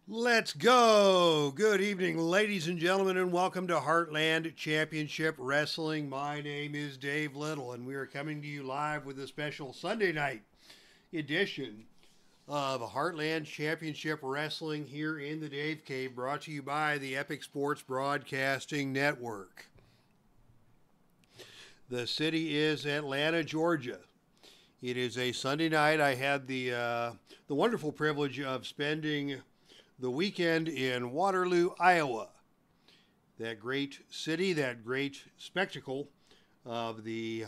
Let's go. Good evening, ladies and gentlemen, and welcome to Heartland Championship Wrestling. My name is Dave Little, and we are coming to you live with a special Sunday night edition of Heartland Championship Wrestling here in the Dave Cave, brought to you by the Epic Sports Broadcasting Network. The city is Atlanta, Georgia. It is a Sunday night. I had the wonderful privilege of spending the weekend in Waterloo, Iowa. That great city, that great spectacle of the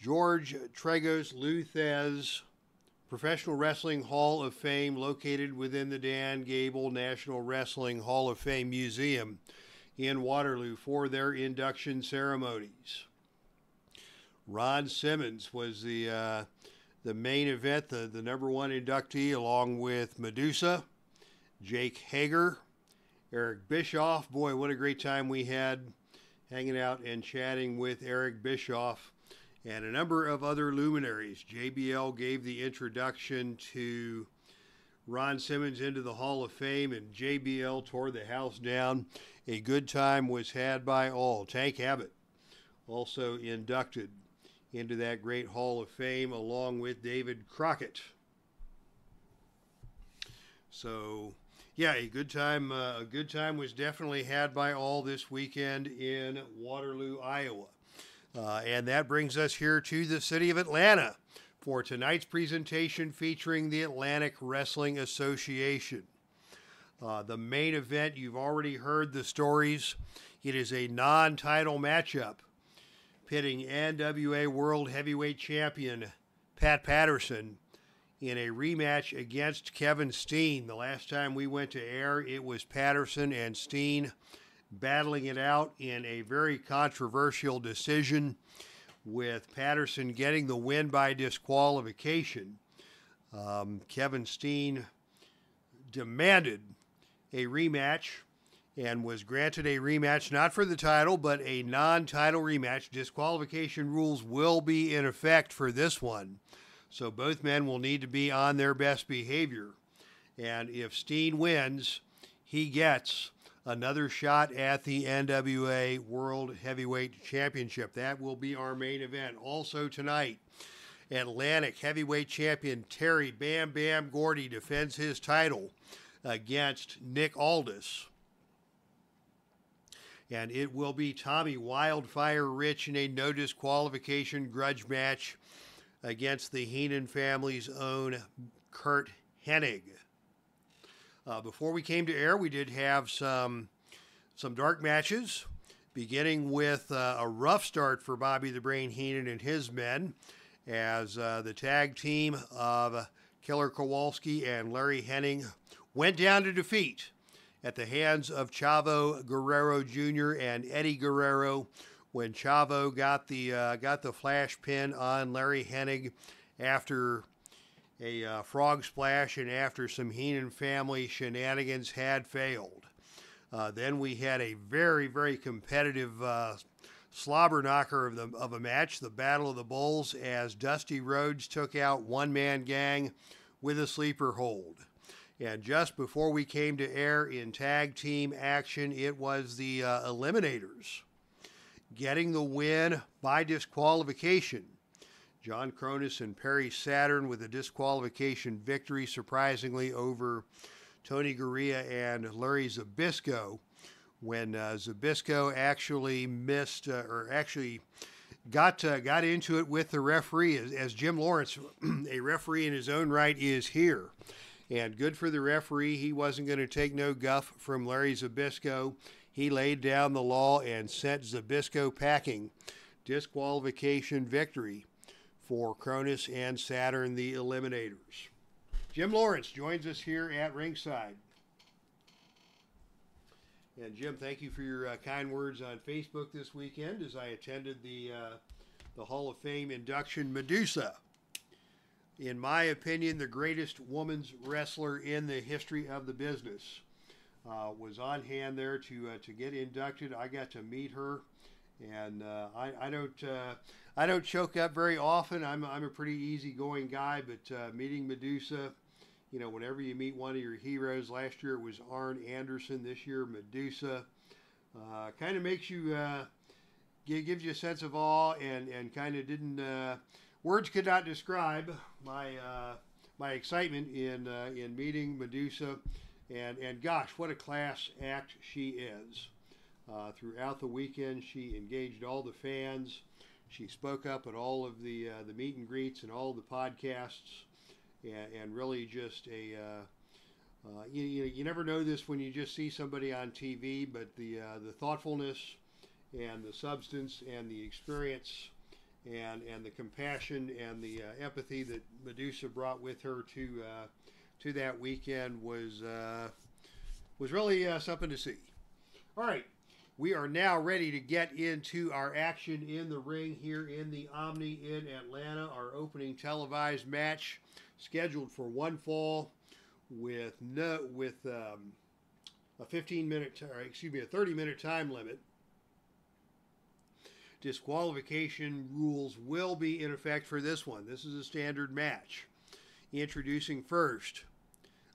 George Tragos Luthez Professional Wrestling Hall of Fame, located within the Dan Gable National Wrestling Hall of Fame Museum in Waterloo for their induction ceremonies. Ron Simmons was the main event, the number one inductee, along with Medusa, Jake Hager, Eric Bischoff. Boy, what a great time we had hanging out and chatting with Eric Bischoff and a number of other luminaries. JBL gave the introduction to Ron Simmons into the Hall of Fame, and JBL tore the house down. A good time was had by all. Tank Abbott also inducted into that great Hall of Fame, along with David Crockett. So, yeah, a good time was definitely had by all this weekend in Waterloo, Iowa. And that brings us here to the city of Atlanta for tonight's presentation featuring the Atlantic Wrestling Association. The main event, you've already heard the stories. It is a non-title matchup pitting NWA World Heavyweight Champion Pat Patterson in a rematch against Kevin Steen. The last time we went to air, it was Patterson and Steen battling it out in a very controversial decision, with Patterson getting the win by disqualification. Kevin Steen demanded a rematch and was granted a rematch, not for the title, but a non-title rematch. Disqualification rules will be in effect for this one, so both men will need to be on their best behavior. And if Steen wins, he gets another shot at the NWA World Heavyweight Championship. That will be our main event. Also tonight, Atlantic Heavyweight Champion Terry Bam Bam Gordy defends his title against Nick Aldis. And it will be Tommy Wildfire Rich in a no disqualification grudge match against the Heenan family's own Kurt Hennig. Before we came to air, we did have some dark matches, beginning with a rough start for Bobby the Brain Heenan and his men, as the tag team of Killer Kowalski and Larry Hennig went down to defeat at the hands of Chavo Guerrero Jr. and Eddie Guerrero, when Chavo got the flash pin on Larry Hennig after a frog splash and after some Heenan family shenanigans had failed. Then we had a very, very competitive slobber knocker of a match, the Battle of the Bulls, as Dusty Rhodes took out One Man Gang with a sleeper hold. And just before we came to air in tag team action, it was the Eliminators getting the win by disqualification. John Cronus and Perry Saturn with a disqualification victory, surprisingly, over Tony Gurria and Larry Zbyszko, when Zbyszko actually missed, or actually got into it with the referee, as Jim Lawrence, a referee in his own right, is here. And good for the referee. He wasn't going to take no guff from Larry Zbyszko. He laid down the law and sent Zbyszko packing. Disqualification victory for Cronus and Saturn, the Eliminators. Jim Lawrence joins us here at ringside. And Jim, thank you for your kind words on Facebook this weekend as I attended the Hall of Fame induction. Medusa, in my opinion, the greatest women's wrestler in the history of the business, was on hand there to get inducted. I got to meet her, and I don't choke up very often. I'm a pretty easygoing guy, but meeting Medusa you know, whenever you meet one of your heroes, last year it was Arn Anderson, this year Medusa, kind of makes you, gives you a sense of awe, and kind of didn't, words could not describe my excitement in meeting Medusa, and gosh, what a class act she is. Throughout the weekend, she engaged all the fans. She spoke up at all of the meet and greets and all the podcasts, and really just you never know this when you just see somebody on TV, but the thoughtfulness and the substance and the experience and the compassion and the empathy that Medusa brought with her to that weekend was really something to see. All right. We are now ready to get into our action in the ring here in the Omni in Atlanta. Our opening televised match scheduled for one fall with a 30-minute time limit. Disqualification rules will be in effect for this one. This is a standard match. Introducing first,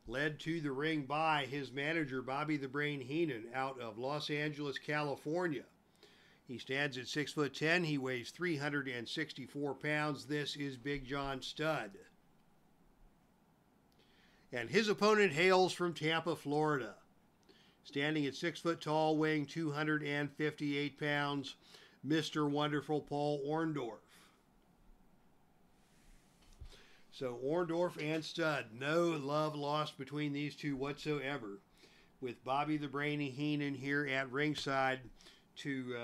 led to the ring by his manager, Bobby the Brain Heenan, out of Los Angeles, California. He stands at 6'10". He weighs 364 pounds. This is Big John Studd. And his opponent hails from Tampa, Florida. Standing at 6 foot tall, weighing 258 pounds, Mr. Wonderful Paul Orndorff. So Orndorff and Studd, no love lost between these two whatsoever, with Bobby the Brainy Heenan here at ringside to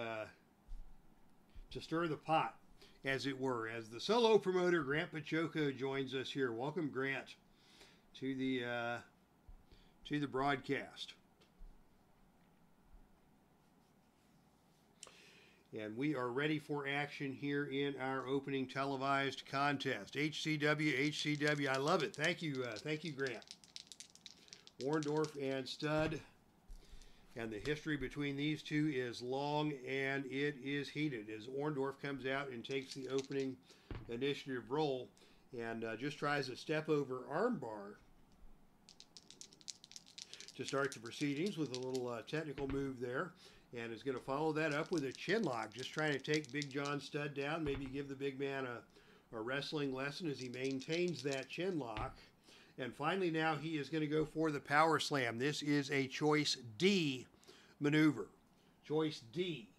stir the pot, as it were, as the solo promoter Grant Pachoco joins us here. Welcome, Grant, to the broadcast. And we are ready for action here in our opening televised contest. HCW, I love it. Thank you, Grant. Orndorff and Studd. And the history between these two is long, and it is heated as Orndorff comes out and takes the opening initiative role and just tries a step over armbar to start the proceedings with a little technical move there. And is going to follow that up with a chin lock, just trying to take Big John Studd down, maybe give the big man a wrestling lesson as he maintains that chin lock. And finally now he is going to go for the power slam. This is a choice D maneuver. Choice D.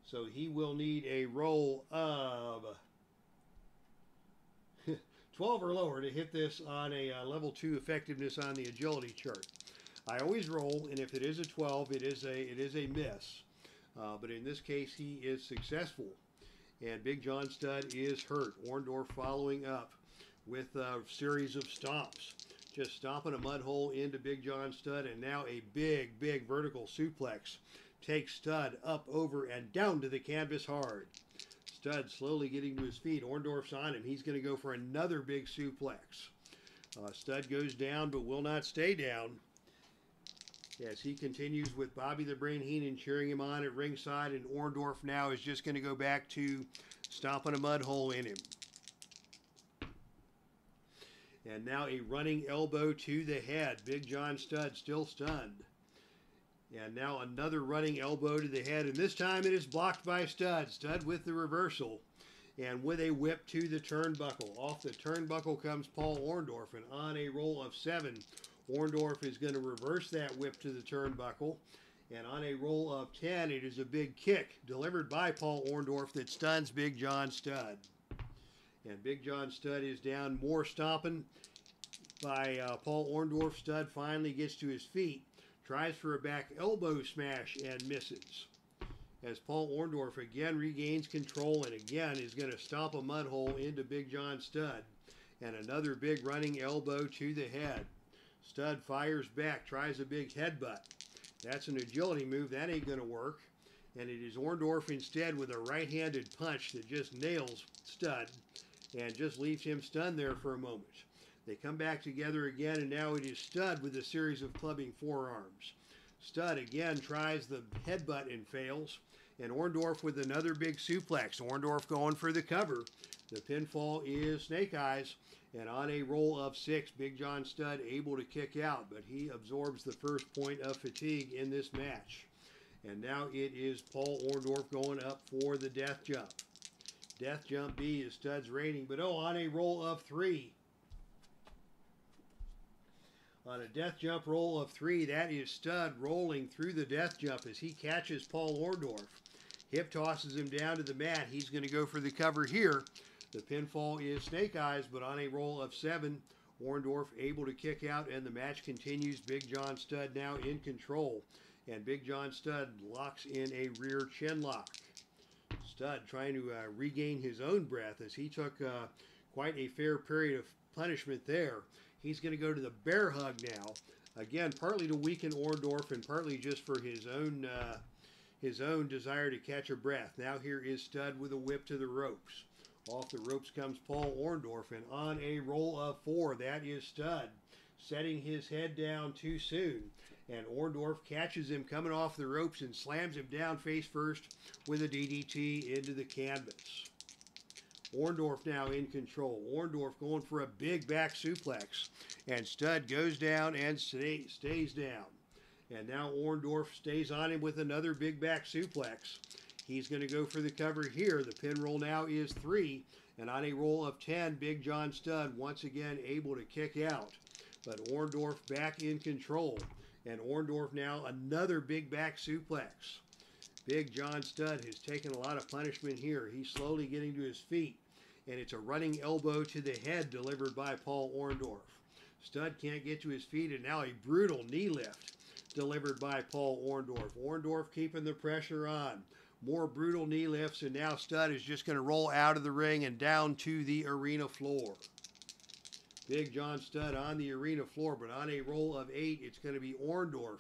So he will need a roll of 12 or lower to hit this on a level 2 effectiveness on the agility chart. I always roll, and if it is a 12, it is a miss. But in this case, he is successful. And Big John Studd is hurt. Orndorff following up with a series of stomps. Just stomping a mud hole into Big John Studd, and now a big, big vertical suplex takes Studd up, over, and down to the canvas hard. Studd slowly getting to his feet. Orndorff's on him. He's going to go for another big suplex. Studd goes down, but will not stay down, as he continues with Bobby the Brain Heenan cheering him on at ringside, and Orndorff now is just going to go back to stomping a mud hole in him. And now a running elbow to the head. Big John Studd still stunned. And now another running elbow to the head, and this time it is blocked by Studd. Studd with the reversal, and with a whip to the turnbuckle. Off the turnbuckle comes Paul Orndorff, and on a roll of 7, Orndorff is going to reverse that whip to the turnbuckle. And on a roll of 10, it is a big kick delivered by Paul Orndorff that stuns Big John Studd. And Big John Studd is down, more stomping by Paul Orndorff. Studd finally gets to his feet, tries for a back elbow smash and misses. As Paul Orndorff again regains control and again is going to stomp a mud hole into Big John Studd. And another big running elbow to the head. Studd fires back, tries a big headbutt. That's an agility move. That ain't going to work. And it is Orndorff instead with a right-handed punch that just nails Studd and just leaves him stunned there for a moment. They come back together again, and now it is Studd with a series of clubbing forearms. Studd again tries the headbutt and fails. And Orndorff with another big suplex. Orndorff going for the cover. The pinfall is Snake Eyes. And on a roll of 6, Big John Studd able to kick out, but he absorbs the first point of fatigue in this match. And now it is Paul Orndorff going up for the death jump. Death jump B is Studd's rating, but on a roll of 3. On a death jump roll of 3, that is Studd rolling through the death jump as he catches Paul Orndorff. Hip tosses him down to the mat. He's going to go for the cover here. The pinfall is Snake Eyes, but on a roll of 7, Orndorff able to kick out, and the match continues. Big John Studd now in control, and Big John Studd locks in a rear chin lock. Studd trying to regain his own breath as he took quite a fair period of punishment there. He's going to go to the bear hug now, again partly to weaken Orndorff and partly just for his own desire to catch a breath. Now here is Studd with a whip to the ropes. Off the ropes comes Paul Orndorff, and on a roll of 4, that is Studd setting his head down too soon. And Orndorff catches him coming off the ropes and slams him down face first with a DDT into the canvas. Orndorff now in control. Orndorff going for a big back suplex. And Studd goes down and stays down. And now Orndorff stays on him with another big back suplex. He's going to go for the cover here. The pin roll now is 3. And on a roll of 10, Big John Studd once again able to kick out. But Orndorff back in control. And Orndorff now another big back suplex. Big John Studd has taken a lot of punishment here. He's slowly getting to his feet. And it's a running elbow to the head delivered by Paul Orndorff. Studd can't get to his feet, and now a brutal knee lift delivered by Paul Orndorff. Orndorff keeping the pressure on. More brutal knee lifts, and now Studd is just going to roll out of the ring and down to the arena floor. Big John Studd on the arena floor, but on a roll of 8, it's going to be Orndorff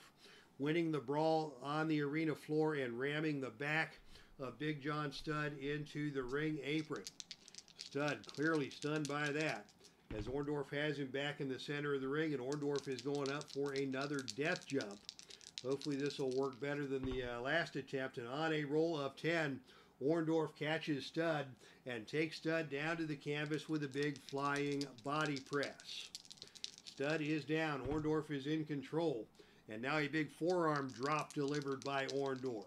winning the brawl on the arena floor and ramming the back of Big John Studd into the ring apron. Studd clearly stunned by that, as Orndorff has him back in the center of the ring, and Orndorff is going up for another death jump. Hopefully this will work better than the last attempt. And on a roll of 10, Orndorff catches Studd and takes Studd down to the canvas with a big flying body press. Studd is down. Orndorff is in control. And now a big forearm drop delivered by Orndorff.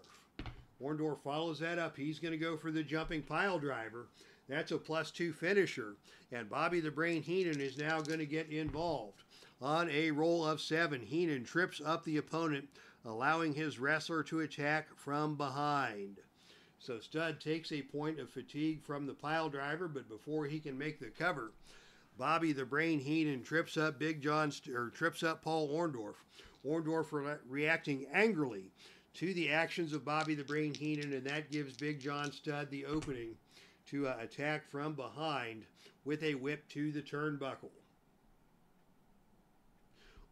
Orndorff follows that up. He's going to go for the jumping pile driver. That's a +2 finisher. And Bobby the Brain Heenan is now going to get involved. On a roll of 7, Heenan trips up the opponent, allowing his wrestler to attack from behind. So Studd takes a point of fatigue from the pile driver, but before he can make the cover, Bobby the Brain Heenan trips up Paul Orndorff. Orndorff reacting angrily to the actions of Bobby the Brain Heenan, and that gives Big John Studd the opening to attack from behind with a whip to the turnbuckle.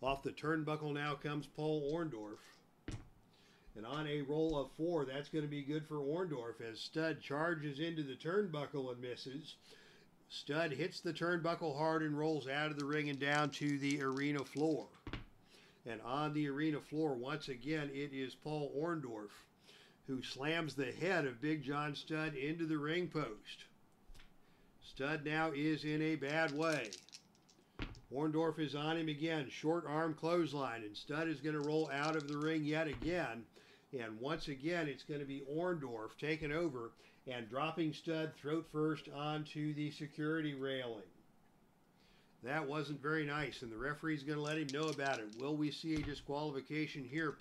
Off the turnbuckle now comes Paul Orndorff. And on a roll of 4, that's going to be good for Orndorff as Studd charges into the turnbuckle and misses. Studd hits the turnbuckle hard and rolls out of the ring and down to the arena floor. And on the arena floor, once again, it is Paul Orndorff who slams the head of Big John Studd into the ring post. Studd now is in a bad way. Orndorff is on him again, short arm clothesline, and Studd is going to roll out of the ring yet again. And once again, it's going to be Orndorff taking over and dropping Studd throat first onto the security railing. That wasn't very nice, and the referee's going to let him know about it. Will we see a disqualification here?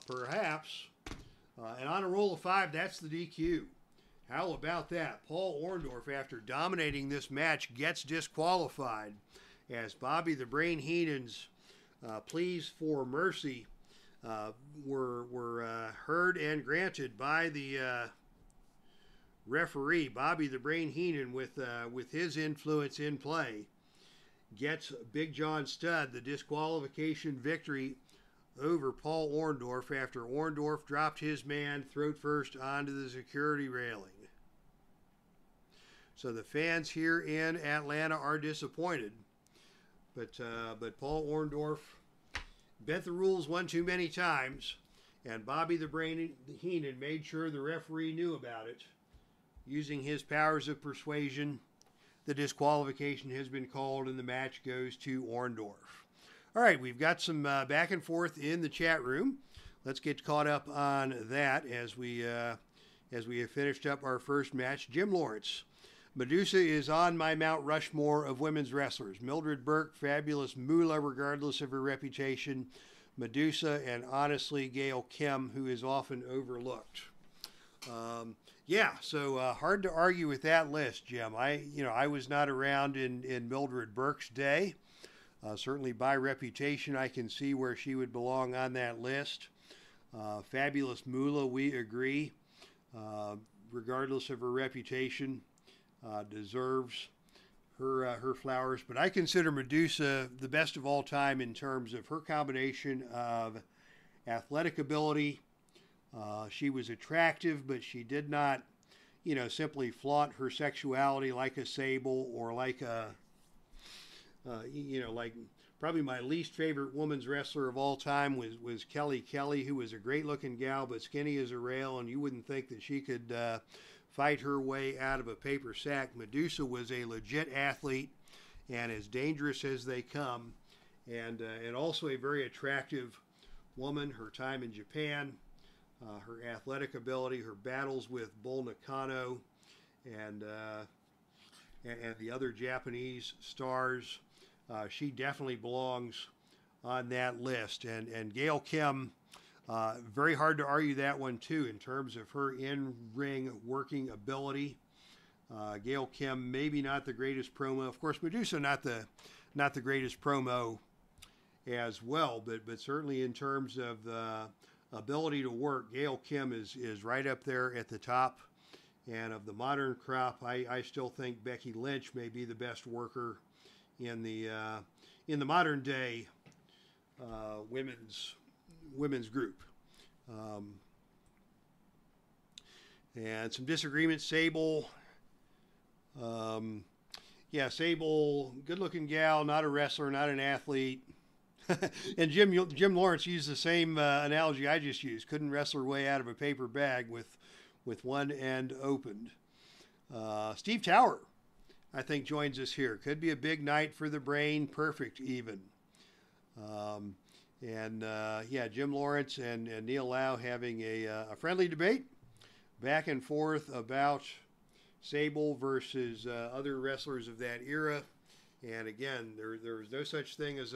Perhaps. And on a roll of 5, that's the DQ. How about that? Paul Orndorff, after dominating this match, gets disqualified as Bobby the Brain Heenan's pleas for mercy were heard and granted by the referee. Bobby the Brain Heenan, with his influence in play, gets Big John Studd the disqualification victory over Paul Orndorff after Orndorff dropped his man throat first onto the security railing. So the fans here in Atlanta are disappointed, but Paul Orndorff bent the rules one too many times, and Bobby the Brain Heenan made sure the referee knew about it, using his powers of persuasion the disqualification has been called and the match goes to Orndorff. All right, we've got some back and forth in the chat room. Let's get caught up on that as we have finished up our first match. Jim Lawrence. Medusa is on my Mount Rushmore of women's wrestlers. Mildred Burke, fabulous Moolah, regardless of her reputation. Medusa, and honestly, Gail Kim, who is often overlooked. So hard to argue with that list, Jim. I was not around in Mildred Burke's day. Certainly by reputation, I can see where she would belong on that list. Fabulous Moolah, we agree. Regardless of her reputation, deserves her flowers. But I consider Medusa the best of all time in terms of her combination of athletic ability. She was attractive, but she did not, simply flaunt her sexuality like a Sable or like a, like probably my least favorite women's wrestler of all time was Kelly Kelly, who was a great looking gal, but skinny as a rail, and you wouldn't think that she could fight her way out of a paper sack. Medusa was a legit athlete and as dangerous as they come, and also a very attractive woman. Her time in Japan, her athletic ability, her battles with Bull Nakano and the other Japanese stars, she definitely belongs on that list. And Gail Kim, very hard to argue that one too in terms of her in-ring working ability. Gail Kim, maybe not the greatest promo. Of course, Medusa, not the greatest promo as well, but certainly in terms of the ability to work, Gail Kim is right up there at the top. And of the modern crop, I still think Becky Lynch may be the best worker in the modern day women's group. And some disagreements. Sable, Sable, good-looking gal, not a wrestler, not an athlete. And Jim Lawrence used the same analogy I just used. Couldn't wrestle her way out of a paper bag with one end opened. Steve Tower, I think, joins us here. Could be a big night for the Brain. Perfect even. Jim Lawrence and Neil Lau having a friendly debate back and forth about Sable versus other wrestlers of that era. And again, there's no such thing as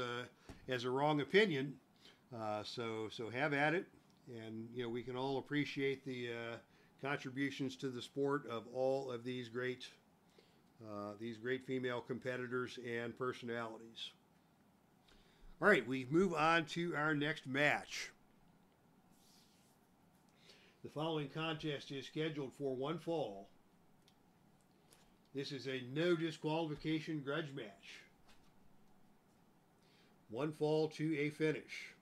a wrong opinion. So have at it. And we can all appreciate the contributions to the sport of all of these great female competitors and personalities. All right, we move on to our next match. The following contest is scheduled for one fall. This is a no disqualification grudge match. One fall to a finish.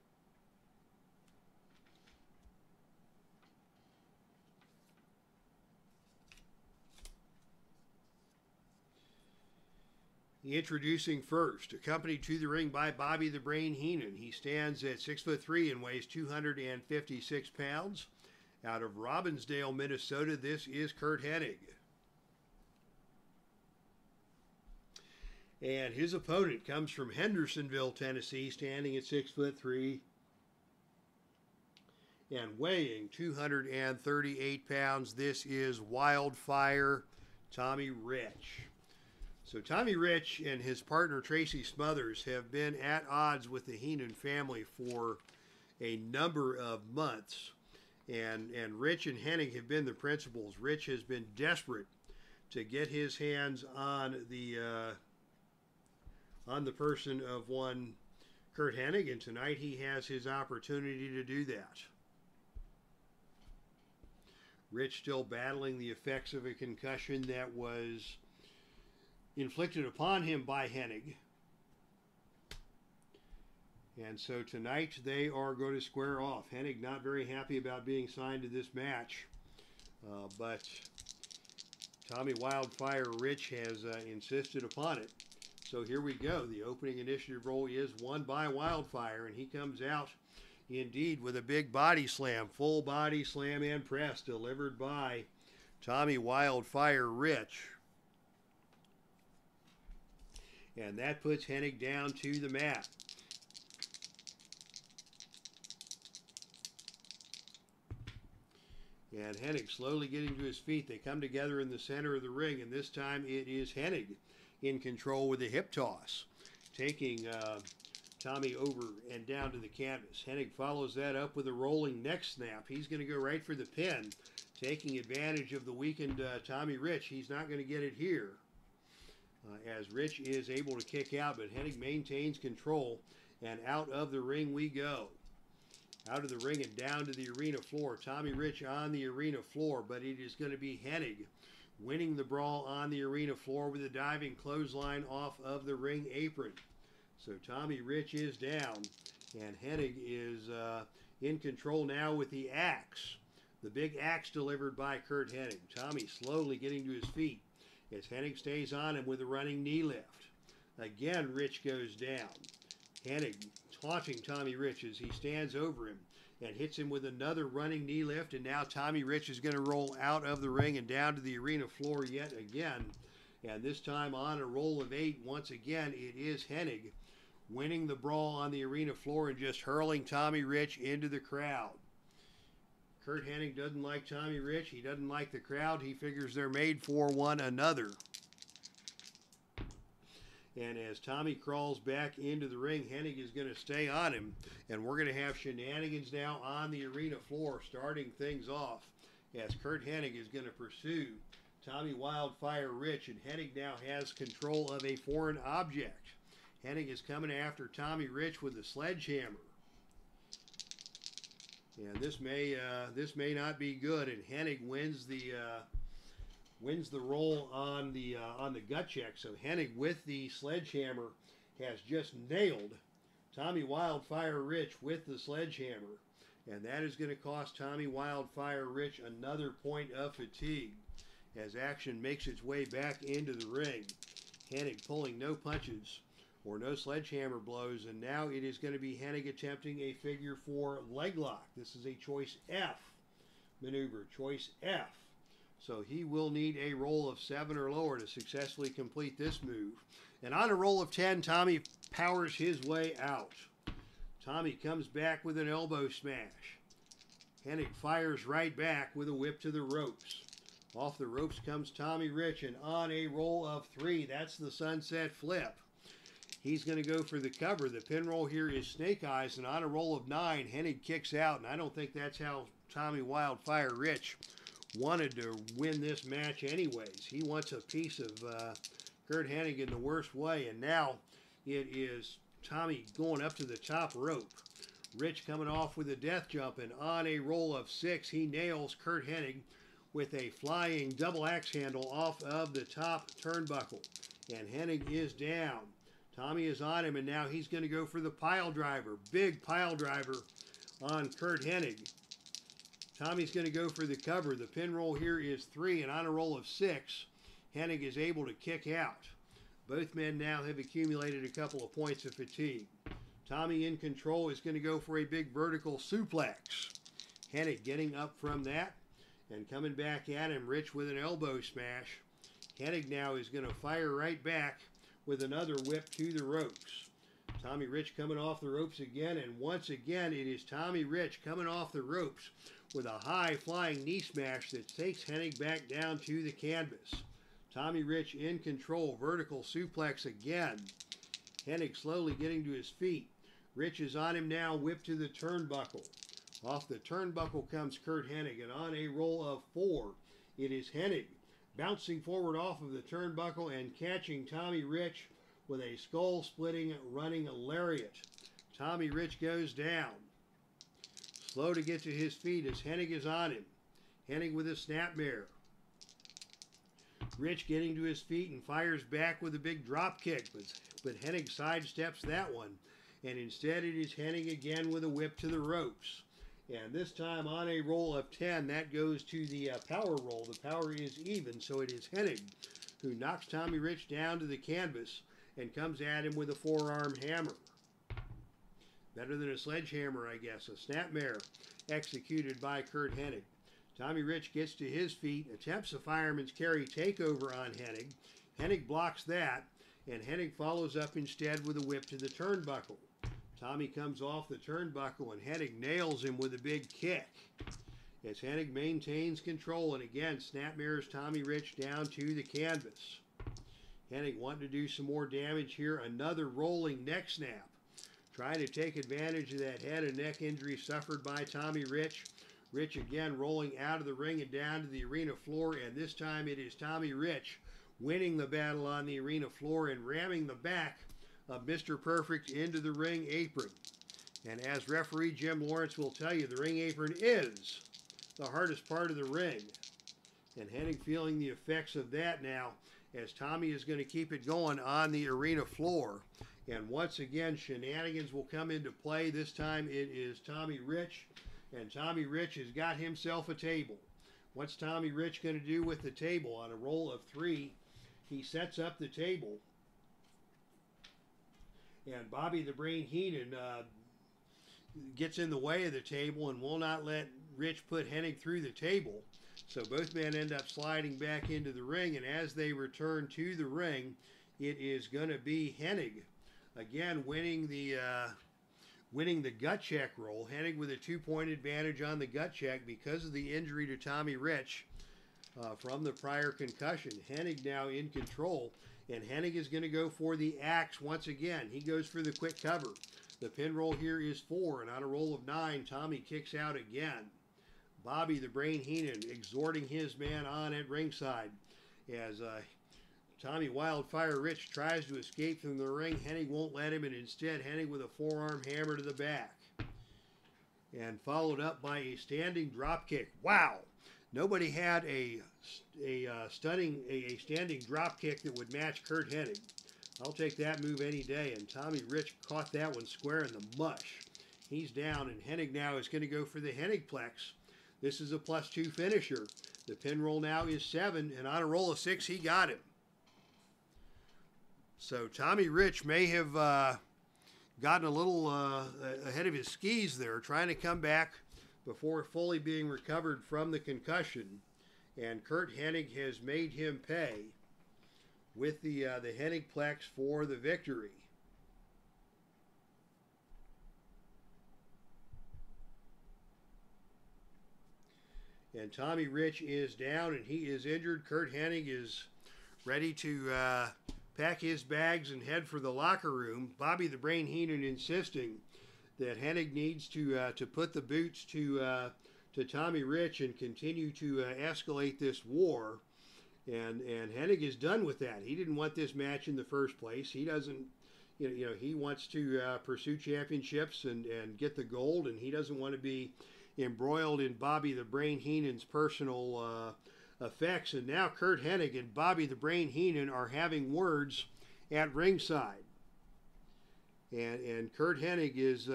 Introducing first, accompanied to the ring by Bobby the Brain Heenan. He stands at 6'3" and weighs 256 pounds. Out of Robbinsdale, Minnesota, this is Curt Hennig. And his opponent comes from Hendersonville, Tennessee, standing at 6'3" and weighing 238 pounds. This is Wildfire Tommy Rich. So Tommy Rich and his partner Tracy Smothers have been at odds with the Heenan family for a number of months. And Rich and Hennig have been the principals. Rich has been desperate to get his hands on the person of one Curt Hennig, and tonight he has his opportunity to do that. Rich still battling the effects of a concussion that was inflicted upon him by Hennig. And so tonight they are going to square off. Hennig not very happy about being signed to this match, but Tommy Wildfire Rich has insisted upon it. So here we go. The opening initiative role is won by Wildfire, and he comes out indeed with a big body slam, full body slam and press delivered by Tommy Wildfire Rich. And that puts Hennig down to the mat. And Hennig slowly getting to his feet. They come together in the center of the ring, and this time it is Hennig in control with a hip toss, taking Tommy over and down to the canvas. Hennig follows that up with a rolling neck snap. He's going to go right for the pin, taking advantage of the weakened Tommy Rich. He's not going to get it here, as Rich is able to kick out, but Hennig maintains control, and out of the ring we go. Out of the ring and down to the arena floor. Tommy Rich on the arena floor, but it is going to be Hennig winning the brawl on the arena floor with a diving clothesline off of the ring apron. So Tommy Rich is down, and Hennig is in control now with the axe. The big axe delivered by Curt Hennig. Tommy slowly getting to his feet as Hennig stays on him with a running knee lift. Again, Rich goes down. Hennig taunting Tommy Rich as he stands over him and hits him with another running knee lift, and now Tommy Rich is going to roll out of the ring and down to the arena floor yet again, and this time on a roll of 8. Once again, it is Hennig winning the brawl on the arena floor and just hurling Tommy Rich into the crowd. Curt Hennig doesn't like Tommy Rich. He doesn't like the crowd. He figures they're made for one another. And as Tommy crawls back into the ring, Hennig is going to stay on him. And we're going to have shenanigans now on the arena floor, starting things off as Curt Hennig is going to pursue Tommy Wildfire Rich. And Hennig now has control of a foreign object. Hennig is coming after Tommy Rich with a sledgehammer. And this may not be good. And Hennig wins the roll on the gut check. So Hennig with the sledgehammer has just nailed Tommy Wildfire Rich with the sledgehammer, and that is going to cost Tommy Wildfire Rich another point of fatigue as action makes its way back into the ring. Hennig pulling no punches or no sledgehammer blows, and now it is going to be Hennig attempting a figure 4 leg lock. This is a choice F maneuver, choice F. So he will need a roll of 7 or lower to successfully complete this move. And on a roll of 10, Tommy powers his way out. Tommy comes back with an elbow smash. Hennig fires right back with a whip to the ropes. Off the ropes comes Tommy Rich, and on a roll of 3, that's the sunset flip. He's going to go for the cover. The pin roll here is Snake Eyes, and on a roll of 9, Hennig kicks out, and I don't think that's how Tommy Wildfire Rich wanted to win this match anyways. He wants a piece of Curt Hennig in the worst way, and now it is Tommy going up to the top rope. Rich coming off with a death jump, and on a roll of 6, he nails Curt Hennig with a flying double axe handle off of the top turnbuckle, and Hennig is down. Tommy is on him, and now he's going to go for the pile driver. Big pile driver on Curt Hennig. Tommy's going to go for the cover. The pin roll here is 3, and on a roll of 6, Hennig is able to kick out. Both men now have accumulated a couple of points of fatigue. Tommy in control is going to go for a big vertical suplex. Hennig getting up from that and coming back at him. Rich with an elbow smash. Hennig now is going to fire right back with another whip to the ropes. Tommy Rich coming off the ropes again, and once again it is Tommy Rich coming off the ropes with a high-flying knee smash that takes Hennig back down to the canvas. Tommy Rich in control, vertical suplex again. Hennig slowly getting to his feet. Rich is on him now, whip to the turnbuckle. Off the turnbuckle comes Curt Hennig, and on a roll of 4, it is Hennig bouncing forward off of the turnbuckle and catching Tommy Rich with a skull-splitting running lariat. Tommy Rich goes down. Slow to get to his feet as Hennig is on him. Hennig with a snapmare. Rich getting to his feet and fires back with a big drop kick, but Hennig sidesteps that one. And instead it is Hennig again with a whip to the ropes. And this time on a roll of 10, that goes to the power roll. The power is even, so it is Hennig who knocks Tommy Rich down to the canvas and comes at him with a forearm hammer. Better than a sledgehammer, I guess. A snapmare executed by Curt Hennig. Tommy Rich gets to his feet, attempts a fireman's carry takeover on Hennig. Hennig blocks that, and Hennig follows up instead with a whip to the turnbuckle. Tommy comes off the turnbuckle, and Hennig nails him with a big kick. As Hennig maintains control, and again snapmares Tommy Rich down to the canvas. Hennig wanting to do some more damage here. Another rolling neck snap. Trying to take advantage of that head and neck injury suffered by Tommy Rich. Rich again rolling out of the ring and down to the arena floor, and this time it is Tommy Rich winning the battle on the arena floor and ramming the back of Mr. Perfect into the ring apron. And as referee Jim Lawrence will tell you, the ring apron is the hardest part of the ring. And Hennig feeling the effects of that now, as Tommy is going to keep it going on the arena floor. And once again, shenanigans will come into play. This time it is Tommy Rich, and Tommy Rich has got himself a table. What's Tommy Rich going to do with the table? On a roll of 3, he sets up the table. And Bobby the Brain Heenan gets in the way of the table and will not let Rich put Hennig through the table. So both men end up sliding back into the ring, and as they return to the ring, it is going to be Hennig again winning the gut check roll. Hennig with a 2-point advantage on the gut check because of the injury to Tommy Rich from the prior concussion. Hennig now in control, and Hennig is going to go for the axe once again. He goes for the quick cover. The pin roll here is 4, and on a roll of 9, Tommy kicks out again. Bobby the Brain Heenan exhorting his man on at ringside as Tommy Wildfire Rich tries to escape from the ring. Hennig won't let him, and instead Hennig with a forearm hammer to the back. And followed up by a standing drop kick. Wow! Nobody had a standing drop kick that would match Curt Hennig. I'll take that move any day, and Tommy Rich caught that one square in the mush. He's down, and Hennig now is going to go for the Hennigplex. This is a +2 finisher. The pin roll now is 7, and on a roll of 6, he got him. So Tommy Rich may have gotten a little ahead of his skis there, trying to come back before fully being recovered from the concussion. And Curt Hennig has made him pay with the Hennigplex for the victory. And Tommy Rich is down, and he is injured. Curt Hennig is ready to pack his bags and head for the locker room. Bobby the Brain Heenan insisting that Hennig needs to put the boots to Tommy Rich and continue to escalate this war. And Hennig is done with that. He didn't want this match in the first place. He doesn't, he wants to pursue championships and get the gold, and he doesn't want to be embroiled in Bobby the Brain Heenan's personal effects. And now Curt Hennig and Bobby the Brain Heenan are having words at ringside. And Curt Hennig is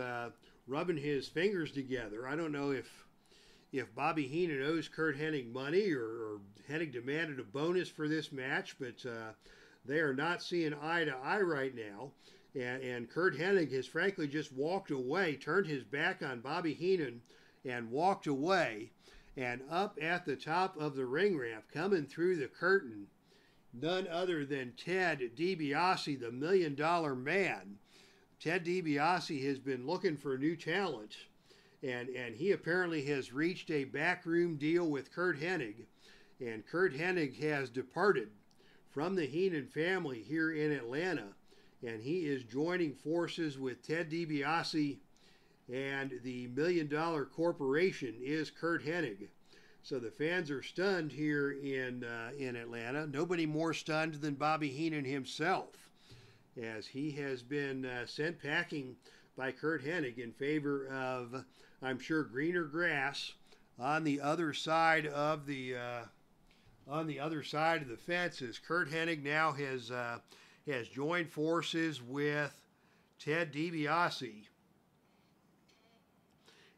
rubbing his fingers together. I don't know if Bobby Heenan owes Curt Hennig money or Hennig demanded a bonus for this match, but they are not seeing eye to eye right now. And Curt Hennig has frankly just walked away, turned his back on Bobby Heenan and walked away. And up at the top of the ring ramp, coming through the curtain, none other than Ted DiBiase, the $1 Million Man. Ted DiBiase has been looking for new talent, and he apparently has reached a backroom deal with Curt Hennig, and Curt Hennig has departed from the Heenan family here in Atlanta, and he is joining forces with Ted DiBiase, and the $1 Million Corporation is Curt Hennig. So the fans are stunned here in Atlanta. Nobody more stunned than Bobby Heenan himself, as he has been sent packing by Curt Hennig in favor of, I'm sure, greener grass on the other side of the fence. As Curt Hennig now has joined forces with Ted DiBiase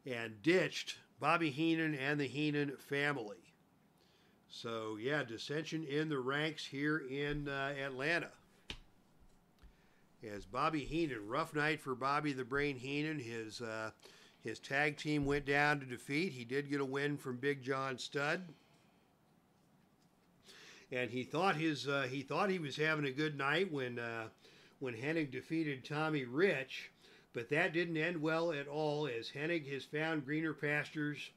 and ditched Bobby Heenan and the Heenan family. So yeah, dissension in the ranks here in Atlanta. As Bobby Heenan, rough night for Bobby the Brain Heenan. His tag team went down to defeat. He did get a win from Big John Studd. and he thought he was having a good night when Hennig defeated Tommy Rich, but that didn't end well at all, as Hennig has found greener pastures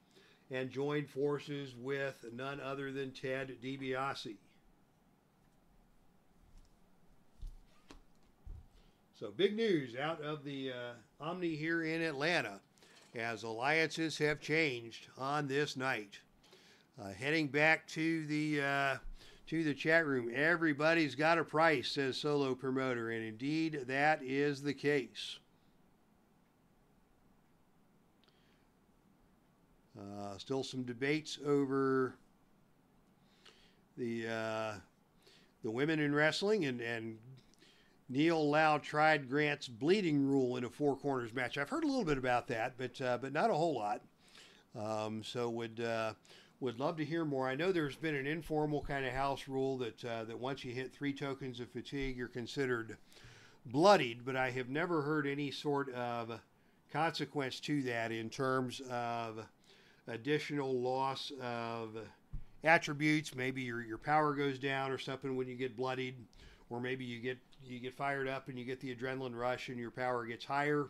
and joined forces with none other than Ted DiBiase. So big news out of the Omni here in Atlanta, as alliances have changed on this night. Heading back to the chat room, everybody's got a price, says Solo Promoter, and indeed that is the case. Still some debates over the women in wrestling, and Neil Lau tried Grant's bleeding rule in a four corners match. I've heard a little bit about that, but not a whole lot. So would love to hear more. I know there's been an informal kind of house rule that once you hit 3 tokens of fatigue, you're considered bloodied, but I have never heard any sort of consequence to that in terms of additional loss of attributes. Maybe your power goes down or something when you get bloodied, or maybe you get fired up and you get the adrenaline rush and your power gets higher.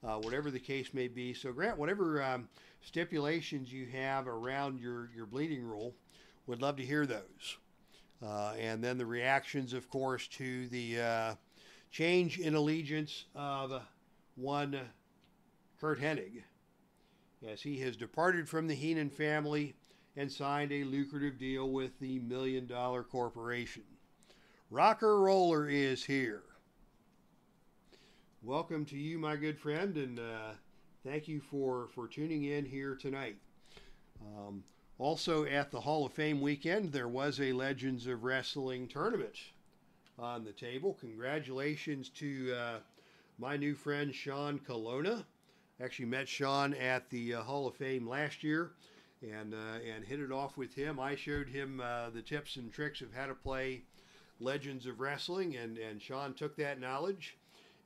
Whatever the case may be. So Grant, whatever stipulations you have around your bleeding rule, would love to hear those. And then the reactions, of course, to the change in allegiance of one Curt Hennig, as he has departed from the Heenan family and signed a lucrative deal with the $1 Million Corporation. Rocker Roller is here. Welcome to you, my good friend, and thank you for tuning in here tonight. Also at the Hall of Fame weekend, there was a Legends of Wrestling tournament on the table. Congratulations to my new friend Sean Colonna. Actually met Sean at the Hall of Fame last year and hit it off with him. I showed him the tips and tricks of how to play Legends of Wrestling, and Sean took that knowledge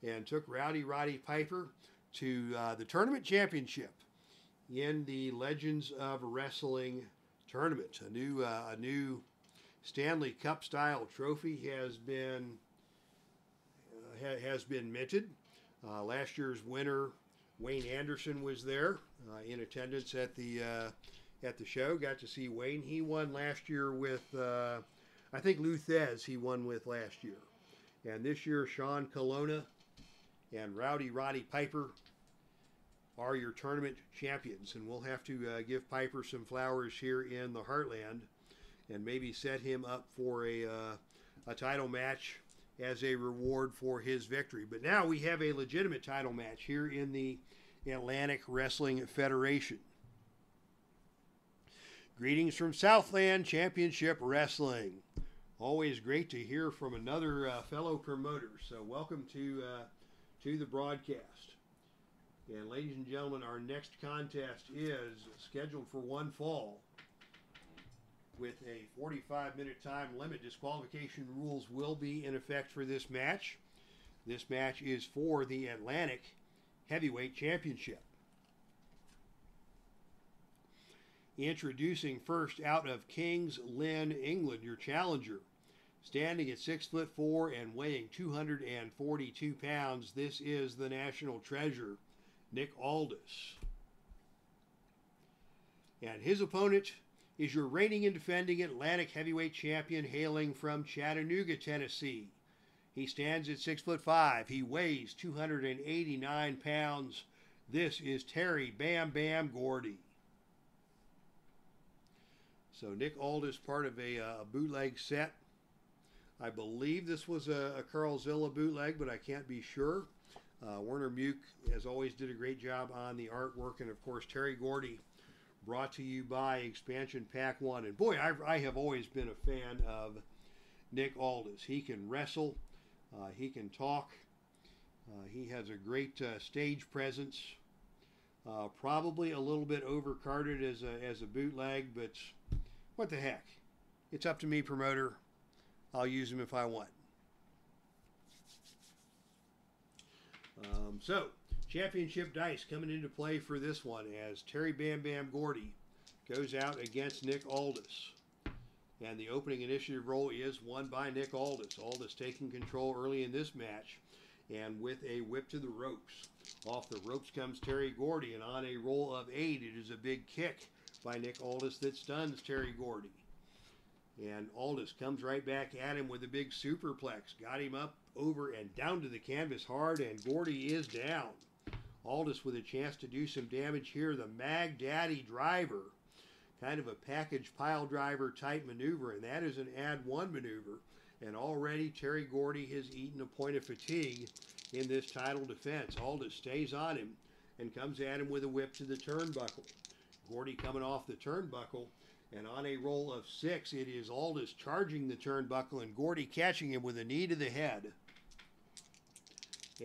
and took Rowdy Roddy Piper to the tournament championship in the Legends of Wrestling tournament. A new Stanley Cup style trophy has been minted. Last year's winner, Wayne Anderson, was there in attendance at the show. Got to see Wayne. He won last year with I think Lou Thez he won with last year. And this year Sean Colonna and Rowdy Roddy Piper are your tournament champions. And we'll have to give Piper some flowers here in the Heartland and maybe set him up for a title match as a reward for his victory. But now we have a legitimate title match here in the Atlantic Wrestling Federation. Greetings from Southland Championship Wrestling. Always great to hear from another fellow promoter. So welcome to the broadcast. And ladies and gentlemen, our next contest is scheduled for one fall with a 45-minute time limit. Disqualification rules will be in effect for this match. This match is for the Atlantic Heavyweight Championship. Introducing first out of Kings Lynn, England, your challenger. Standing at 6'4" and weighing 242 pounds, this is the national treasure, Nick Aldis. And his opponent is your reigning and defending Atlantic Heavyweight Champion, hailing from Chattanooga, Tennessee. He stands at 6'5". He weighs 289 pounds. This is Terry Bam Bam Gordy. So Nick Aldis, part of a bootleg set. I believe this was a Carlzilla bootleg, but I can't be sure. Werner Muke, as always, did a great job on the artwork. And, of course, Terry Gordy, brought to you by Expansion Pack 1. And, boy, I have always been a fan of Nick Aldis. He can wrestle. He can talk. He has a great stage presence. Probably a little bit overcarded as a bootleg, but what the heck? It's up to me, promoter. I'll use him if I want. So, championship dice coming into play for this one as Terry Bam Bam Gordy goes out against Nick Aldis. And the opening initiative roll is won by Nick Aldis. Aldis taking control early in this match, and with a whip to the ropes. Off the ropes comes Terry Gordy, and on a roll of 8, it is a big kick by Nick Aldis that stuns Terry Gordy. And Aldis comes right back at him with a big superplex. Got him up, over, and down to the canvas hard, and Gordy is down. Aldis with a chance to do some damage here. The Mag Daddy driver. Kind of a package pile driver type maneuver, and that is an add 1 maneuver. And already Terry Gordy has eaten a point of fatigue in this title defense. Aldis stays on him and comes at him with a whip to the turnbuckle. Gordy coming off the turnbuckle, and on a roll of 6, it is Aldis charging the turnbuckle and Gordy catching him with a knee to the head.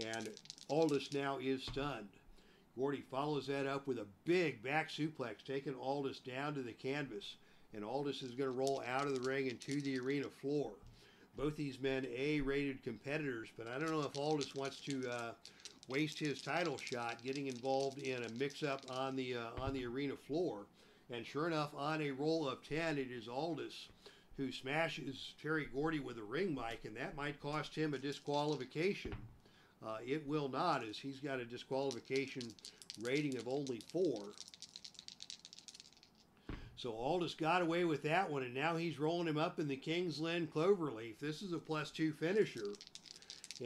And Aldis now is stunned. Gordy follows that up with a big back suplex, taking Aldis down to the canvas. And Aldis is going to roll out of the ring and to the arena floor. Both these men A-rated competitors, but I don't know if Aldis wants to waste his title shot getting involved in a mix-up on the arena floor. And sure enough, on a roll of 10, it is Aldis who smashes Terry Gordy with a ring mic, and that might cost him a disqualification. It will not, as he's got a disqualification rating of only 4. So Aldis got away with that one, and now he's rolling him up in the King's Lynn Cloverleaf. This is a +2 finisher.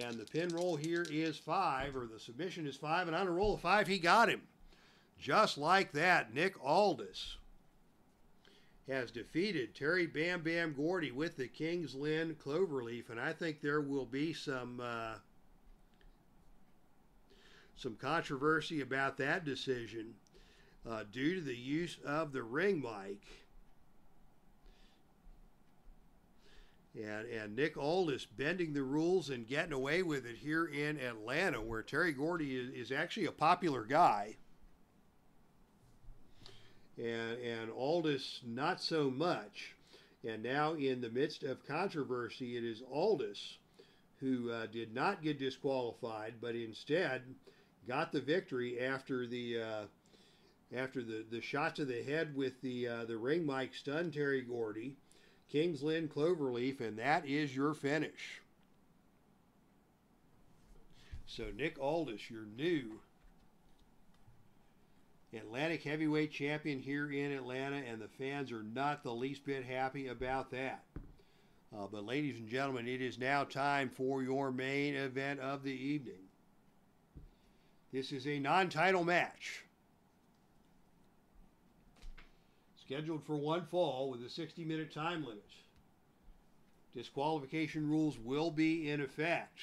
And the pin roll here is 5, or the submission is 5, and on a roll of 5, he got him. Just like that, Nick Aldis has defeated Terry Bam Bam Gordy with the King's Lynn Cloverleaf, and I think there will be some controversy about that decision due to the use of the ring mic. And Nick Aldis bending the rules and getting away with it here in Atlanta, where Terry Gordy is actually a popular guy. And Aldis not so much. And now in the midst of controversy, it is Aldis who did not get disqualified, but instead got the victory after the shot to the head with the ring mic stunned Terry Gordy. King's Lynn Cloverleaf, and that is your finish. So Nick Aldis, your new Atlantic Heavyweight Champion here in Atlanta, and the fans are not the least bit happy about that. But ladies and gentlemen, it is now time for your main event of the evening. This is a non-title match, scheduled for one fall with a 60-minute time limit. Disqualification rules will be in effect,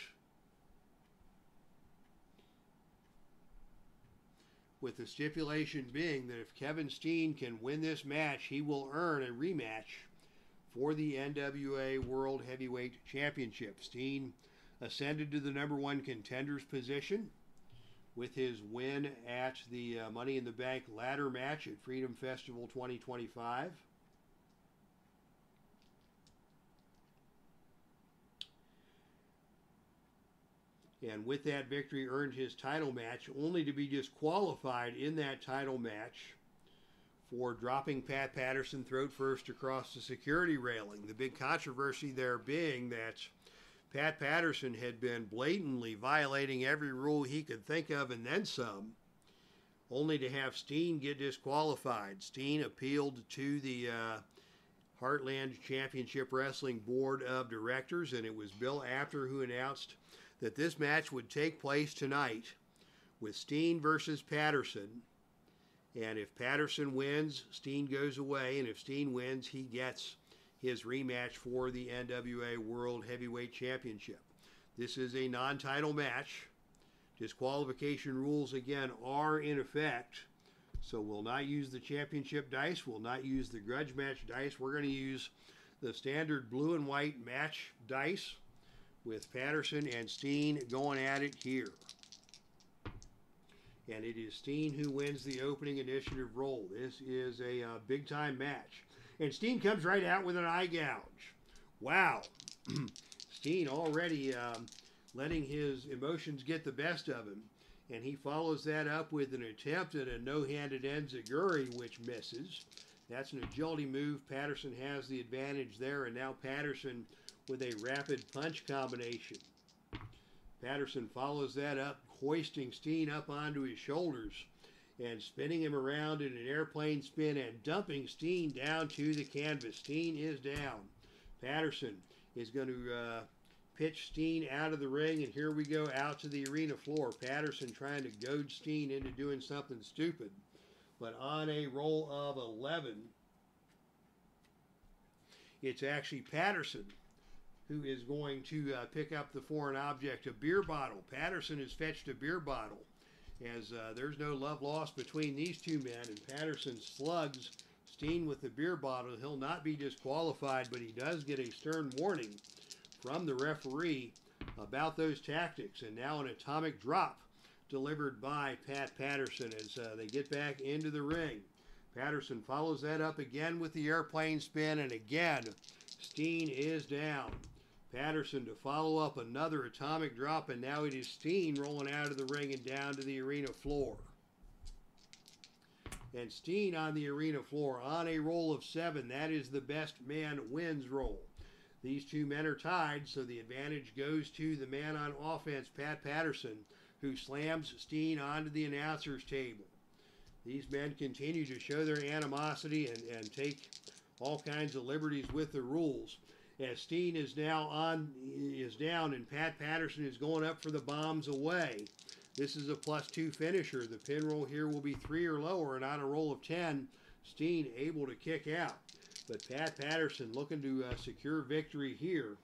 with the stipulation being that if Kevin Steen can win this match, he will earn a rematch for the NWA World Heavyweight Championship. Steen ascended to the #1 contender's position with his win at the Money in the Bank ladder match at Freedom Festival 2025. And with that victory earned his title match, only to be disqualified in that title match for dropping Pat Patterson throat first across the security railing. The big controversy there being that Pat Patterson had been blatantly violating every rule he could think of and then some, only to have Steen get disqualified. Steen appealed to the Heartland Championship Wrestling Board of Directors, and it was Bill Apter who announced that this match would take place tonight with Steen versus Patterson. And if Patterson wins, Steen goes away, and if Steen wins, he gets his rematch for the NWA World Heavyweight Championship. This is a non-title match. Disqualification rules, again, are in effect. So we'll not use the championship dice. We'll not use the grudge match dice. We're going to use the standard blue and white match dice with Patterson and Steen going at it here. And it is Steen who wins the opening initiative roll. This is a big-time match. And Steen comes right out with an eye gouge. Wow. Steen already letting his emotions get the best of him. And he follows that up with an attempt at a no-handed enziguri, which misses. That's an agility move. Patterson has the advantage there, and now Patterson with a rapid punch combination. Patterson follows that up, hoisting Steen up onto his shoulders and spinning him around in an airplane spin and dumping Steen down to the canvas. Steen is down. Patterson is going to pitch Steen out of the ring, and here we go out to the arena floor. Patterson trying to goad Steen into doing something stupid. But on a roll of 11, it's actually Patterson who is going to pick up the foreign object, a beer bottle. Patterson has fetched a beer bottle, as there's no love lost between these two men, and Patterson slugs Steen with the beer bottle. He'll not be disqualified, but he does get a stern warning from the referee about those tactics. And now an atomic drop delivered by Pat Patterson as they get back into the ring. Patterson follows that up again with the airplane spin, and again Steen is down. Patterson to follow up another atomic drop, and now it is Steen rolling out of the ring and down to the arena floor. And Steen on the arena floor on a roll of 7. That is the best man wins roll. These two men are tied, so the advantage goes to the man on offense, Pat Patterson, who slams Steen onto the announcer's table. These men continue to show their animosity and take all kinds of liberties with the rules. As Steen is down, and Pat Patterson is going up for the bombs away. This is a +2 finisher. The pin roll here will be 3 or lower, and on a roll of 10, Steen able to kick out. But Pat Patterson looking to secure victory here.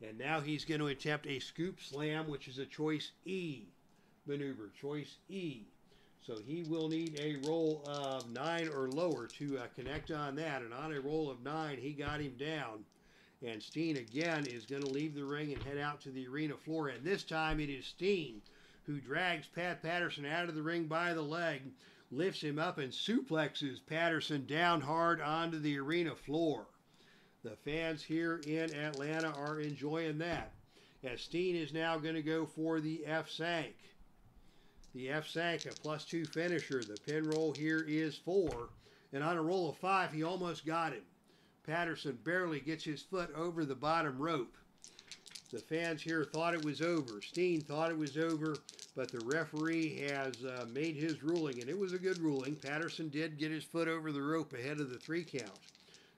And now he's going to attempt a scoop slam, which is a choice E maneuver, choice E. So he will need a roll of 9 or lower to connect on that. And on a roll of 9, he got him down. And Steen again is going to leave the ring and head out to the arena floor. And this time it is Steen who drags Pat Patterson out of the ring by the leg, lifts him up and suplexes Patterson down hard onto the arena floor. The fans here in Atlanta are enjoying that, as Steen is now going to go for the F-Sank. The F-Sank, a +2 finisher. The pin roll here is 4. And on a roll of 5, he almost got him. Patterson barely gets his foot over the bottom rope. The fans here thought it was over. Steen thought it was over, but the referee has made his ruling, and it was a good ruling. Patterson did get his foot over the rope ahead of the 3 count.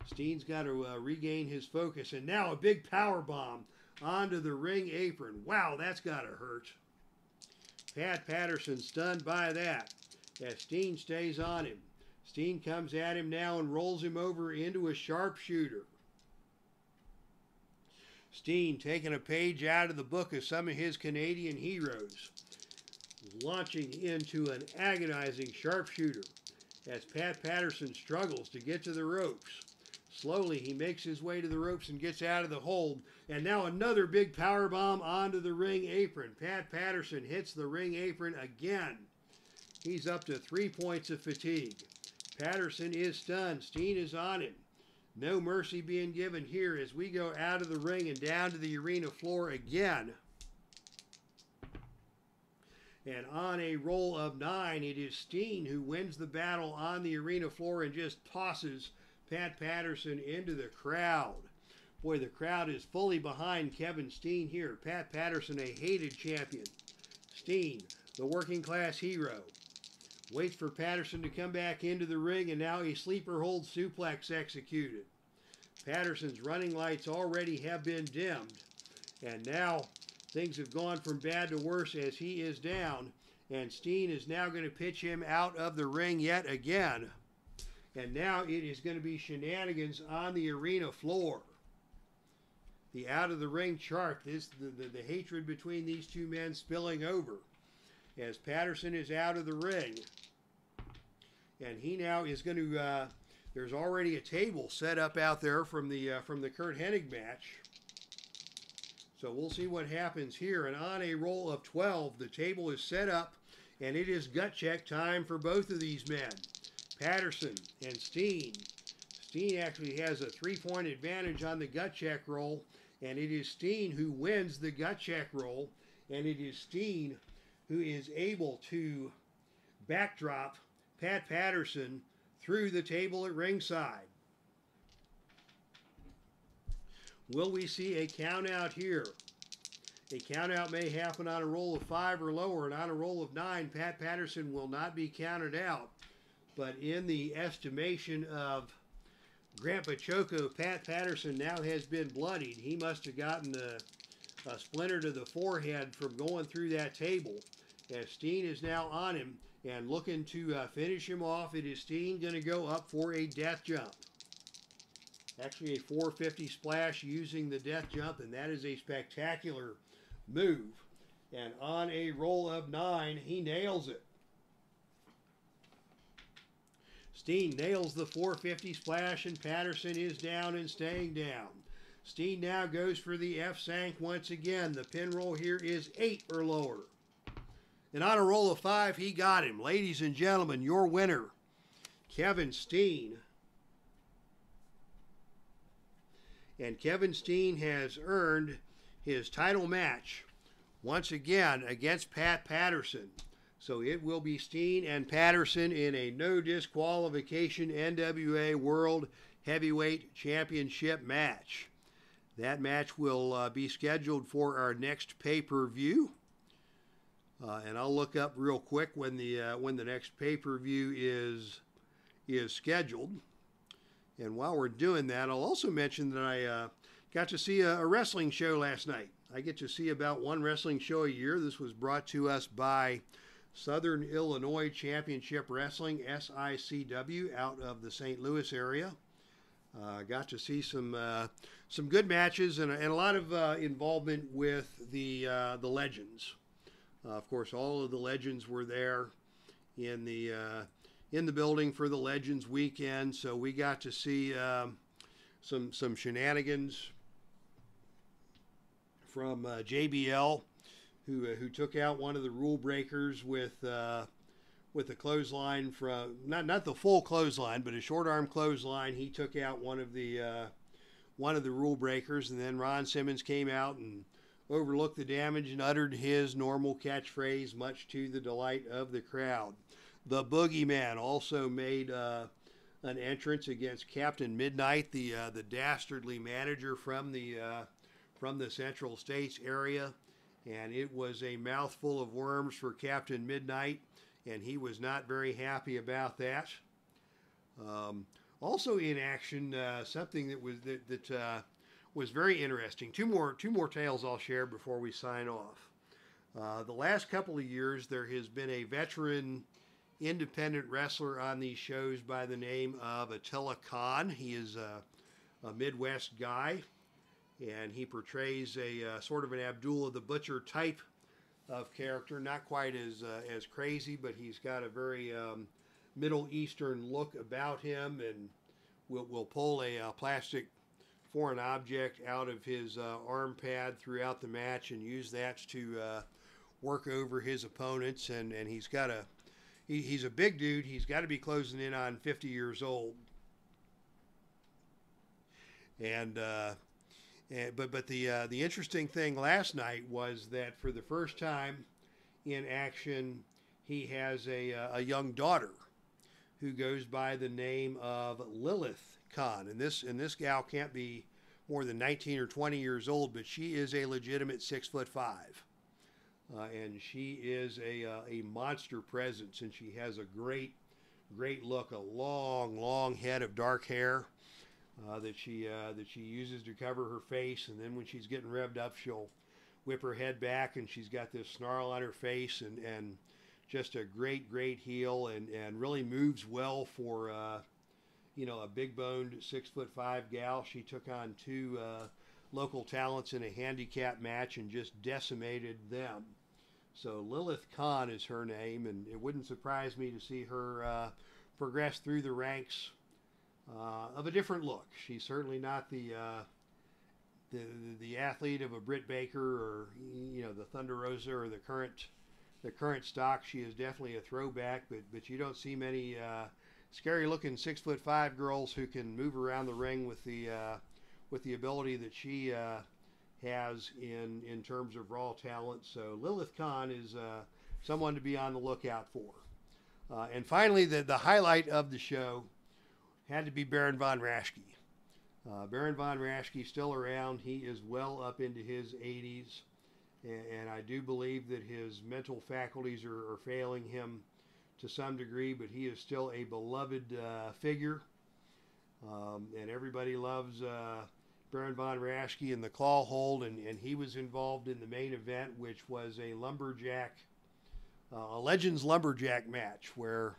Steen's got to regain his focus, and now a big power bomb onto the ring apron. Wow, that's got to hurt. Pat Patterson stunned by that as Steen stays on him. Steen comes at him now and rolls him over into a sharpshooter. Steen taking a page out of the book of some of his Canadian heroes, launching into an agonizing sharpshooter as Pat Patterson struggles to get to the ropes. Slowly, he makes his way to the ropes and gets out of the hold. And now another big power bomb onto the ring apron. Pat Patterson hits the ring apron again. He's up to 3 points of fatigue. Patterson is stunned. Steen is on him. No mercy being given here as we go out of the ring and down to the arena floor again. And on a roll of 9, it is Steen who wins the battle on the arena floor and just tosses Pat Patterson into the crowd. Boy, the crowd is fully behind Kevin Steen here. Pat Patterson, a hated champion. Steen, the working class hero, waits for Patterson to come back into the ring, and now a sleeper hold suplex executed. Patterson's running lights already have been dimmed, and now things have gone from bad to worse as he is down, and Steen is now going to pitch him out of the ring yet again. And now it is going to be shenanigans on the arena floor. The out of the ring chart, the hatred between these two men spilling over as Patterson is out of the ring. And he now is going to, there's already a table set up out there from the Curt Hennig match. So we'll see what happens here. And on a roll of 12, the table is set up, and it is gut check time for both of these men, Patterson and Steen. Steen actually has a 3-point advantage on the gut check roll, and it is Steen who wins the gut check roll, and it is Steen who is able to backdrop Pat Patterson through the table at ringside. Will we see a count out here? A count out may happen on a roll of 5 or lower, and on a roll of 9, Pat Patterson will not be counted out. But in the estimation of Grant Baciocco, Pat Patterson now has been bloodied. He must have gotten a splinter to the forehead from going through that table. As Steen is now on him and looking to finish him off, it is Steen going to go up for a death jump. Actually a 450 splash using the death jump, and that is a spectacular move. And on a roll of 9, he nails it. Steen nails the 450 splash, and Patterson is down and staying down. Steen now goes for the F-Sank once again. The pin roll here is 8 or lower. And on a roll of 5, he got him. Ladies and gentlemen, your winner, Kevin Steen. And Kevin Steen has earned his title match once again against Pat Patterson. So it will be Steen and Patterson in a no disqualification NWA World Heavyweight Championship match. That match will be scheduled for our next pay-per-view. And I'll look up real quick when the next pay-per-view is scheduled. And while we're doing that, I'll also mention that I got to see a wrestling show last night. I get to see about one wrestling show a year. This was brought to us by Southern Illinois Championship Wrestling, SICW, out of the St. Louis area. Got to see some good matches and a lot of involvement with the legends. Of course, all of the legends were there in the building for the Legends weekend, so we got to see some shenanigans from JBL, who took out one of the rule breakers with a clothesline from not the full clothesline, but a short arm clothesline. He took out one of the rule breakers, and then Ron Simmons came out and overlooked the damage and uttered his normal catchphrase, much to the delight of the crowd. The Boogeyman also made an entrance against Captain Midnight, the dastardly manager from the Central States area, and it was a mouthful of worms for Captain Midnight, and he was not very happy about that. Also in action, something that was very interesting. Two more tales I'll share before we sign off. The last couple of years, there has been a veteran independent wrestler on these shows by the name of Attila Khan. He is a Midwest guy, and he portrays a sort of an Abdullah the Butcher type of character. Not quite as crazy, but he's got a very Middle Eastern look about him, and will pull a plastic foreign object out of his arm pad throughout the match and use that to work over his opponents. And he's a big dude. He's got to be closing in on 50 years old. And but the interesting thing last night was that for the first time in action, he has a young daughter who goes by the name of Lilith Khan. And this gal can't be more than 19 or 20 years old, but she is a legitimate 6'5". And she is a monster presence, and she has a great look, a long head of dark hair that she uses to cover her face, and then when she's getting revved up, she'll whip her head back, and she's got this snarl on her face, and just a great heel, and really moves well for a big boned 6'5" gal. She took on two local talents in a handicap match and just decimated them. So Lilith Khan is her name, and it wouldn't surprise me to see her progress through the ranks of a different look. She's certainly not the athlete of a Britt Baker or the Thunder Rosa or the current stock. She is definitely a throwback, but you don't see many scary looking 6'5" girls who can move around the ring with the ability that she has in terms of raw talent. So Lilith Khan is someone to be on the lookout for. And finally, the highlight of the show had to be Baron von Raschke. Baron von Raschke still around. He is well up into his 80s, and I do believe that his mental faculties are failing him to some degree, but he is still a beloved figure, and everybody loves Baron von Raschke and the claw hold, and he was involved in the main event, which was a lumberjack, a Legends lumberjack match where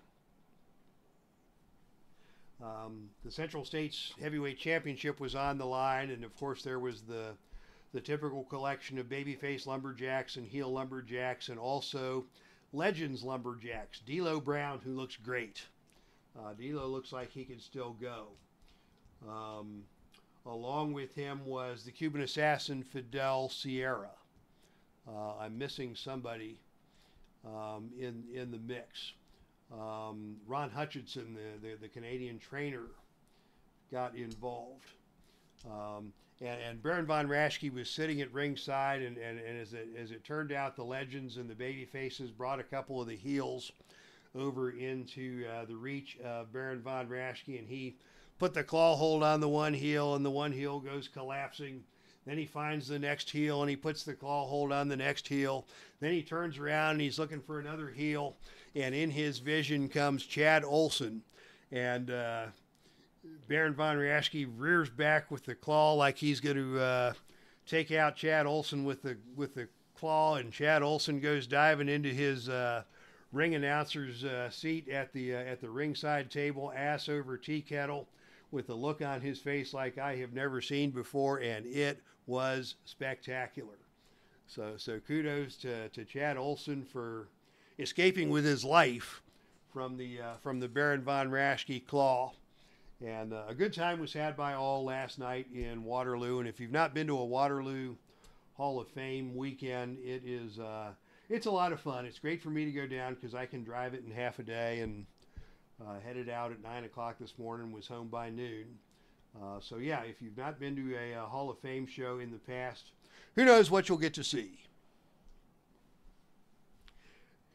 the Central States Heavyweight Championship was on the line, and of course there was the typical collection of babyface lumberjacks and heel lumberjacks, and also Legends lumberjacks. D'Lo Brown, who looks great. D'Lo looks like he can still go. Along with him was the Cuban assassin Fidel Sierra. I'm missing somebody in the mix. Ron Hutchinson, the Canadian trainer, got involved. And Baron von Raschke was sitting at ringside, and as it turned out, the Legends and the baby faces brought a couple of the heels over into the reach of Baron von Raschke, and he put the claw hold on the one heel, and the one heel goes collapsing. Then he finds the next heel, and he puts the claw hold on the next heel. Then he turns around, and he's looking for another heel, and in his vision comes Chad Olson, and Baron von Raschke rears back with the claw like he's going to take out Chad Olson with the claw, and Chad Olson goes diving into his ring announcer's seat at the ringside table, ass over tea kettle, with a look on his face like I have never seen before, and it was spectacular. So kudos to Chad Olson for escaping with his life from the Baron von Raschke claw. And a good time was had by all last night in Waterloo. And if you've not been to a Waterloo Hall of Fame weekend, it's a lot of fun. It's great for me to go down because I can drive it in half a day, and headed out at 9 o'clock this morning, was home by noon. So yeah, if you've not been to a Hall of Fame show in the past, who knows what you'll get to see.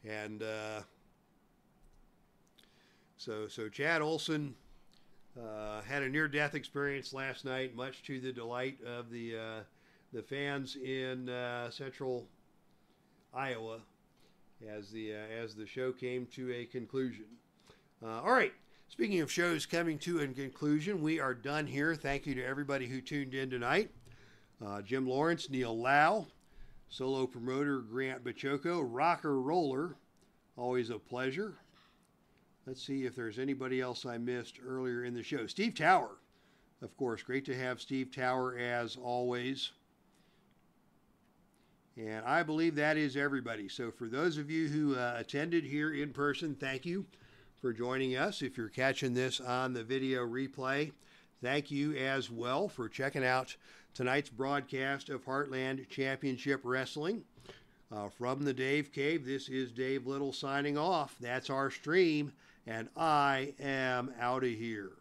And so Chad Olson had a near-death experience last night, much to the delight of the fans in central Iowa, as the show came to a conclusion. All right, speaking of shows coming to a conclusion, we are done here. Thank you to everybody who tuned in tonight. Jim Lawrence, Neil Lau, solo promoter Grant Bachoco, rocker roller, always a pleasure. Let's see if there's anybody else I missed earlier in the show. Steve Tower, of course, great to have Steve Tower as always. And I believe that is everybody. So for those of you who attended here in person, thank you for joining us. If you're catching this on the video replay, thank you as well for checking out tonight's broadcast of Heartland Championship Wrestling. From the Dave Cave, this is Dave Little signing off. That's our stream, and I am out of here.